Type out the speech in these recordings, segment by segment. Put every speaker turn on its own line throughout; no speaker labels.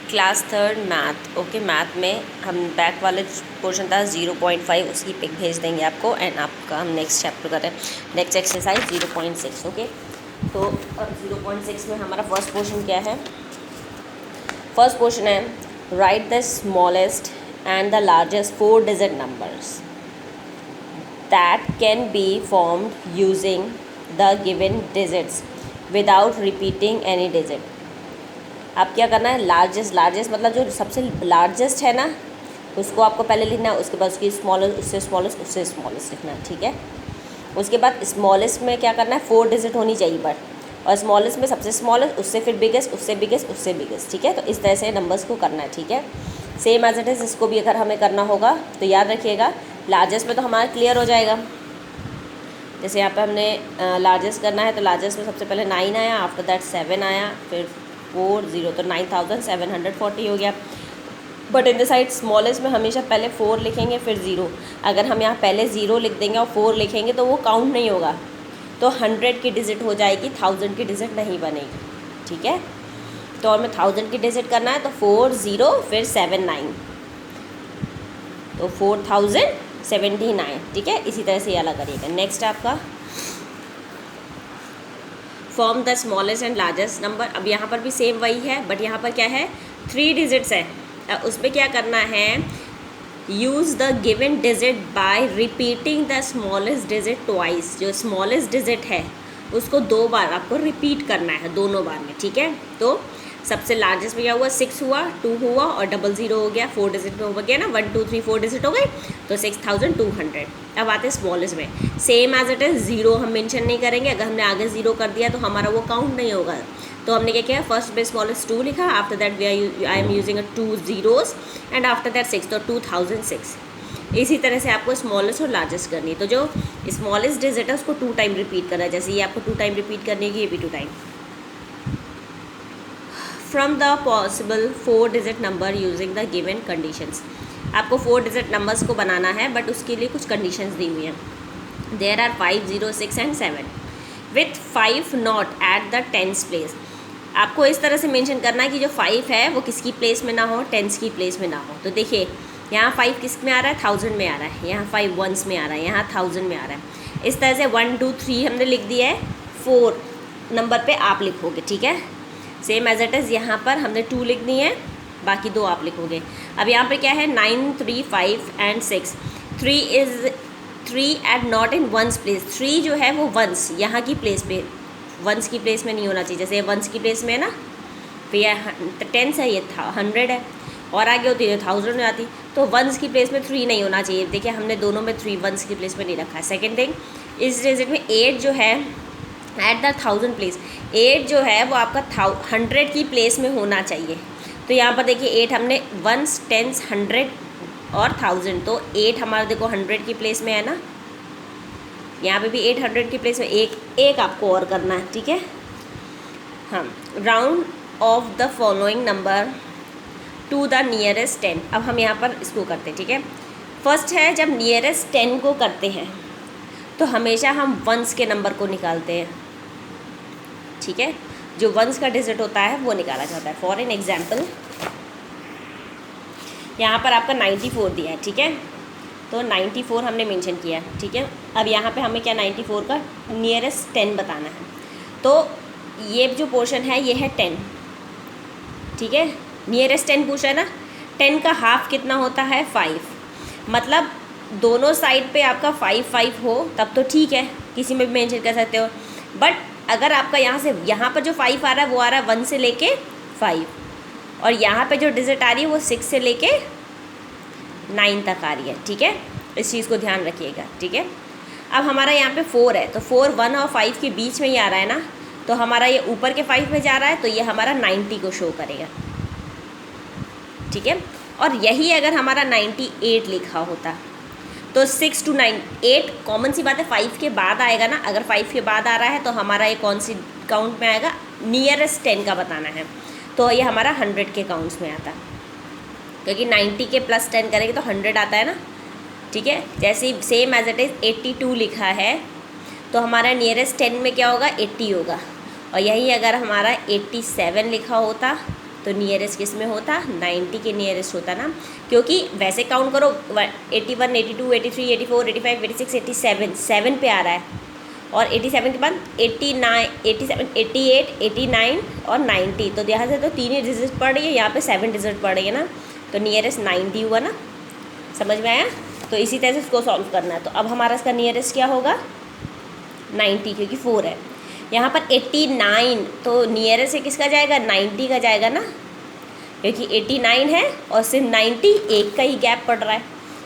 Class third math. Okay, math में हम back वाले पोर्शन था 0.5, उसकी पिक भेज देंगे आपको। एंड आपका हम नेक्स्ट चैप्टर कर रहे हैं, नेक्स्ट एक्सरसाइज 0.6। ओके, तो अब 0.6 में हमारा फर्स्ट पोर्शन क्या है? फर्स्ट पोर्शन है right the smallest and the largest 4 digit numbers that can be formed using the given digits without repeating any digit. आप क्या करना है, लार्जेस्ट मतलब जो सबसे लार्जेस्ट है ना, उसको आपको पहले लिखना है। उसके बाद उसकी स्मॉलेस्ट, उससे स्मॉलेस्ट, उससे स्मॉलेस्ट लिखना है, ठीक है। उसके बाद स्मॉलेस्ट में क्या करना है, 4 डिजिट होनी चाहिए बट, और स्मॉलेस्ट में सबसे स्मॉलेस्ट, उससे फिर बिगेस्ट, उससे बिगेस्ट, उससे बिगेस्ट, ठीक है। तो इस तरह से नंबर्स को करना है, ठीक है। सेम एज इट इज़ इसको भी अगर हमें करना होगा तो याद रखिएगा, लार्जेस्ट में तो हमारा क्लियर हो जाएगा। जैसे यहाँ पे हमने लार्जेस्ट करना है तो लार्जेस्ट में सबसे पहले 9 आया, आफ्टर दैट 7 आया, फिर 4 0, तो 9740 हो गया। But in the side smallest में हमेशा पहले 4 लिखेंगे फिर 0। अगर हम यहाँ पहले 0 लिख देंगे और 4 लिखेंगे तो वो काउंट नहीं होगा, तो 100 की डिजिट हो जाएगी, 1000 की डिजिट नहीं बनेगी, ठीक है। तो और में 1000 की डिजिट करना है तो 4 0 फिर 7 9, तो 4079, ठीक है। इसी तरह से ये अलग करिएगा। नेक्स्ट आपका form the smallest and largest number. अब यहाँ पर भी सेम वही है, बट यहाँ पर क्या है, 3 डिजिट्स है। उसमें क्या करना है, use the given digit bye repeating the smallest digit twice. जो स्मॉलेस्ट डिजिट है उसको 2 बार आपको रिपीट करना है, दोनों बार में, ठीक है। तो सबसे लार्जेस्ट में क्या हुआ, 6 हुआ, 2 हुआ और 00 हो गया, 4 डिजिट में हो गया ना, 1 2 3 4 डिजिट हो गई, तो 6200। अब आते हैं स्मॉलेस्ट में, सेम एज इट इज़ 0 हम मेंशन नहीं करेंगे। अगर हमने आगे 0 कर दिया तो हमारा वो काउंट नहीं होगा। तो हमने क्या किया, फर्स्ट में स्मॉलेस्ट 2 लिखा, after that I am using 2 zeros and after that 6, तो 2006। इसी तरह से आपको स्मॉलेस्ट और लार्जेस्ट करनी है। तो जो स्मॉलेस्ट डिजिट है उसको 2 टाइम रिपीट करना है, जैसे ये आपको 2 टाइम रिपीट करनी है, ये भी 2 time. From the possible 4 digit number using the given conditions. आपको 4 डिजिट नंबर्स को बनाना है, बट उसके लिए कुछ कंडीशंस दी हुई हैं। There are 5 0 6 and 7 with 5 not at the 10th place. आपको इस तरह से मेंशन करना है कि जो 5 है वो किसकी प्लेस में ना हो, 10th की प्लेस में ना हो। तो देखिए यहाँ 5 किस में आ रहा है, 1000 में आ रहा है, यहाँ 5 ones में आ रहा है, यहाँ 1000 में आ रहा है। इस तरह से 1 2 3 हमने लिख दिया है, 4 नंबर पे आप लिखोगे, ठीक है। सेम एज इट इज़ यहाँ पर हमने 2 लिख दी है, बाकी 2 आप लिखोगे। अब यहाँ पे क्या है, 9 3 5 and 6। 3 at not in ones place. 3 जो है वो वंस यहाँ की प्लेस पे, वंस की प्लेस में नहीं होना चाहिए। जैसे वंस की प्लेस में है ना, तो ये 10 है, ये 100 है, और आगे होती है 1000 हो जाती, तो वंस की प्लेस में 3 नहीं होना चाहिए। देखिए हमने दोनों में 3 वंस की प्लेस में नहीं रखा है। सेकेंड थिंग, इस डिजिट में 8 जो है एट द 1000 प्लेस, 8 जो है वो आपका 100 की प्लेस में होना चाहिए। तो यहाँ पर देखिए 8 हमने वंस, टेंस, 100 और 1000, तो 8 हमारा देखो 100 की प्लेस में है ना, यहाँ पे भी 800 की प्लेस में एक आपको और करना है, ठीक है। हाँ, round of the following number two the nearest 10। अब हम यहाँ पर इसको करते हैं, ठीक है। फर्स्ट है, जब नियरेस्ट 10 को करते हैं तो हमेशा हम वंस के नंबर को निकालते हैं, ठीक है। जो वंस का डिजिट होता है वो निकाला जाता है। फॉर एन एग्जाम्पल यहाँ पर आपका 94 दिया है, ठीक है, तो 94 हमने मेंशन किया है, ठीक है। अब यहाँ पे हमें क्या 94 का नियरेस्ट 10 बताना है। तो ये जो पोर्शन है ये है 10, ठीक है। नियरेस्ट 10 पूछा है ना, 10 का हाफ कितना होता है, 5। मतलब दोनों साइड पे आपका 5 5 हो तब तो ठीक है, किसी में भी मेंशन कर सकते हो। बट अगर आपका यहाँ से यहाँ पर जो 5 आ रहा है वो आ रहा है 1 से लेके 5, और यहाँ पे जो डिजिट आ रही है वो 6 से लेके 9 तक आ रही है, ठीक है। इस चीज़ को ध्यान रखिएगा, ठीक है। अब हमारा यहाँ पे 4 है, तो 4 1 और 5 के बीच में ही आ रहा है ना, तो हमारा ये ऊपर के 5 में जा रहा है, तो ये हमारा 90 को शो करेगा, ठीक है। और यही अगर हमारा 98 लिखा होता तो 6 to 9, 8 कॉमन सी बात है, 5 के बाद आएगा ना। अगर 5 के बाद आ रहा है तो हमारा ये कौन सी काउंट में आएगा, नियरेस्ट 10 का बताना है, तो ये हमारा 100 के काउंट्स में आता है, क्योंकि 90 के प्लस 10 करेंगे तो 100 आता है ना, ठीक है। जैसे सेम एज इट इज़ 82 लिखा है तो हमारा नियरेस्ट 10 में क्या होगा, 80 होगा। और यही अगर हमारा 87 लिखा होता तो नियरेस्ट किस में होता, 90 के नियरेस्ट होता ना, क्योंकि वैसे काउंट करो 81, 82, 83, 84, 85, 86, 87, 7 पे आ रहा है, और 87 के बाद 89, 87, 88, 89 और 90, तो यहाँ से तो 3 ही डिजिट पड़ रही है, यहाँ पे 7 डिजिट पड़ रही है ना, तो नियरेस्ट 90 हुआ ना, समझ में आया। तो इसी तरह से इसको सॉल्व करना है। तो अब हमारा इसका नियरेस्ट क्या होगा, 90, क्योंकि 4 है। यहाँ पर 89, तो नियरेस्ट से किसका जाएगा, 90 का जाएगा ना, क्योंकि 89 है और सिर्फ 90 एक का ही गैप पड़ रहा है।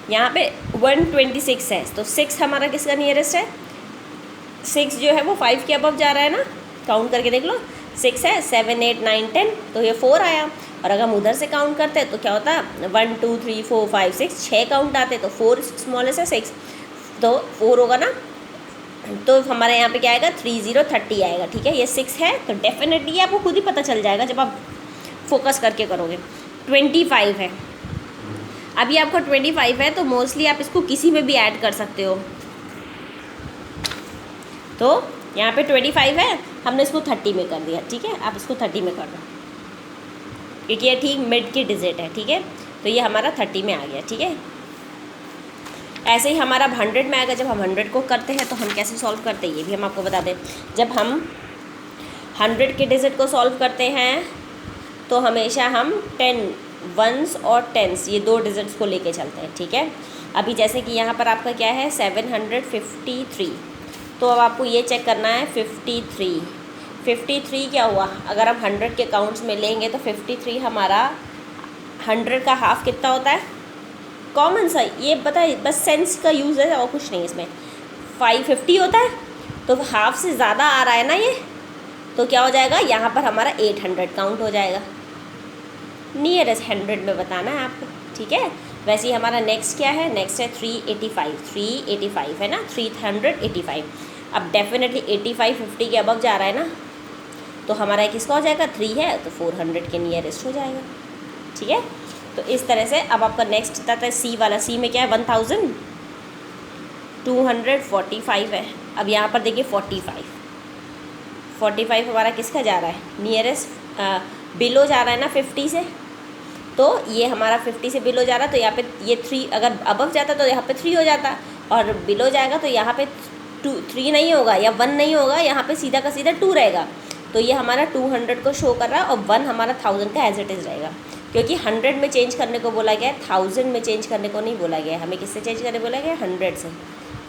यहाँ पे 126 है, तो 6 हमारा किसका नियरेस्ट है, 6 जो है वो 5 के अबव जा रहा है ना, काउंट करके देख लो, 6 है, 7, 8, 9, 10, तो ये 4 आया। और अगर हम उधर से काउंट करते हैं तो क्या होता है, 1, 2, 3, 4, 5, 6, 6 काउंट आते, तो 4 स्मॉलेस्ट है, 6 तो 4 होगा ना, तो हमारे यहाँ पे क्या आएगा, 30 आएगा। ठीक है, ये 6 है, तो डेफिनेटली आपको खुद ही पता चल जाएगा जब आप फोकस करके करोगे। 25 है, अभी आपका 25 है, तो मोस्टली आप इसको किसी में भी ऐड कर सकते हो। तो यहाँ पे 25 है, हमने इसको 30 में कर दिया। ठीक है, आप इसको 30 में कर दो, क्योंकि ये ठीक मिड की डिजिट है। ठीक है, तो ये हमारा 30 में आ गया। ठीक है, ऐसे ही हमारा 100 में आएगा। जब हम 100 को करते हैं तो हम कैसे सॉल्व करते हैं ये भी हम आपको बता दें। जब हम 100 के डिजिट को सॉल्व करते हैं तो हमेशा हम 10 वंस और टेंस, ये 2 डिजिट्स को लेके चलते हैं। ठीक है, अभी जैसे कि यहाँ पर आपका क्या है, 753, तो अब आपको ये चेक करना है 53 क्या हुआ। अगर हम 100 के काउंट्स में लेंगे तो 53 हमारा 100 का हाफ कितना होता है, कॉमन सा ये पता है, बस सेंस का यूज़ है और कुछ नहीं इसमें। 550 होता है, तो हाफ से ज़्यादा आ रहा है ना ये, तो क्या हो जाएगा, यहाँ पर हमारा 800 काउंट हो जाएगा। नियरेस्ट 100 में बताना है आपको। ठीक है, वैसे ही हमारा नेक्स्ट क्या है, नेक्स्ट है 385 है ना, 385। अब डेफिनेटली 85 50 के अबव जा रहा है ना, तो हमारा किसका हो जाएगा, 3 है, तो 400 के नियरेस्ट हो जाएगा। ठीक है, तो इस तरह से अब आपका नेक्स्ट आता है सी वाला। सी में क्या है, 1245 है। अब यहाँ पर देखिए 45 हमारा किसका जा रहा है, नियरेस्ट बिलो जा रहा है ना 50 से, तो ये हमारा 50 से बिलो जा रहा है, तो यहाँ पे ये 3 अगर अबव जाता तो यहाँ पे 3 हो जाता, और बिलो जाएगा तो यहाँ पे 3 नहीं होगा या 1 नहीं होगा, यहाँ पे सीधा का सीधा 2 रहेगा। तो ये हमारा 200 को शो कर रहा है, और 1 हमारा 1000 का एज इट इज़ रहेगा, क्योंकि 100 में चेंज करने को बोला गया है, 1000 में चेंज करने को नहीं बोला गया है। हमें किससे चेंज करने बोला गया है, 100 से,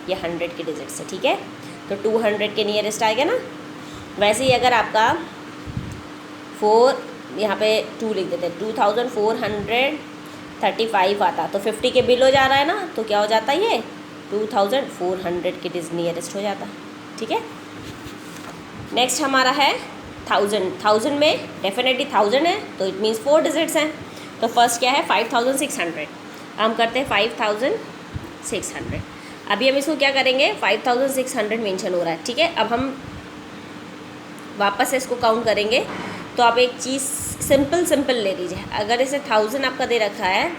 या 100 के डिजिट से। ठीक है, तो 200 के नियरेस्ट आएगा ना। वैसे ही अगर आपका 4 यहाँ पे 2 लिख देते हैं, 2435 आता, तो 50 के बिलो जा रहा है ना, तो क्या हो जाता है, ये 2400 के नियरेस्ट हो जाता। ठीक है, नेक्स्ट हमारा है 1000 में डेफिनेटली 1000 है, तो इट मीन्स 4 डिजिट्स हैं। तो फर्स्ट क्या है, 5600, हम करते हैं 5600। अभी हम इसको क्या करेंगे, 5600 मेंशन हो रहा है। ठीक है, अब हम वापस से इसको काउंट करेंगे। तो आप एक चीज़ सिंपल ले लीजिए, अगर इसे 1000 आपका दे रखा है,